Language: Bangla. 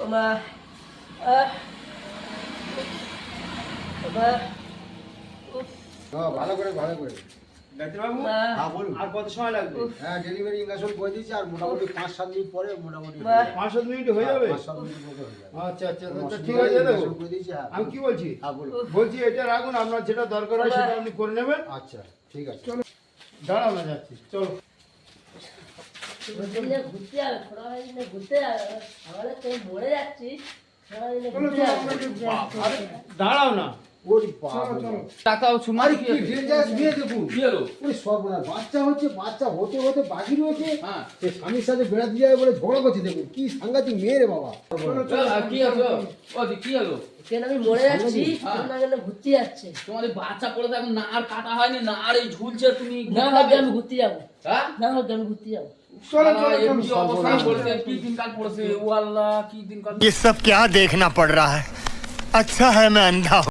ওমা ওমা ভালো করে ভালো করে। ডাক্তারবাবু হ্যাঁ বলুন। আর কত সময় লাগবে? হ্যাঁ ডেলিভারি ইঞ্জেকশন করে দিয়েছি আর মোটামুটি 5-7 মিনিট পরে মোটামুটি 5-7 মিনিট হয়ে যাবে? 5-7 মিনিট মধ্যে হয়ে যাবে। আচ্ছা আচ্ছা কোনো আচ্ছা, অসুবিধা ঠিক আছে নেই, দেখো। injection করে দিয়েছি, হ্যাঁ। আমি কি বলছি? হ্যাঁ বলুন। বলছি এটা রাখুন, আপনার যেটা দরকার হয় সেটা আপনি করে নেবেন। আচ্ছা ঠিক আছে। দাঁড়াও না, যাচ্ছি চলো। ঘুরতে যাবে ঘুরতে যাবে আমাদের তো মরে যাচ্ছি ঘুরতে যাবে আরে দাঁড়াও না। ওরে বাবা টাকাও আরে সুমারি কি ডেঞ্জারাস বিয়ে দেখুন। কি হলো? ওরে সর্বনাশ, বাচ্চা হচ্ছে, বাচ্চা হতে হতে বাকি রয়েছে। হ্যাঁ। সে স্বামীর সাথে বেড়াতে যাবে বলে ঝগড়া করছে, দেখুন কি সাংঘাতিক মেয়ে রে বাবা। কি হলো? ও দি কি হলো? কেন আমি মরে যাচ্ছি কেন না কেন ঘুরতে যাচ্ছে তোমাদের বাচ্চা পড়ে তো এখন নাড় কাটা হয়নি, নাড় এই ঝুলছে, তুমি না ভাবছি আমি ঘুরতে যাবো হ্যাঁ? না ভাবছি আমি ঘুরতে যাবো এমনি অবস্থায় পড়েছে, কি দিনকাল পড়েছে, ও আল্লাহ কি দিনকাল। ये सब क्या देखना पड़ रहा है। अच्छा है मैं अंधा हूं।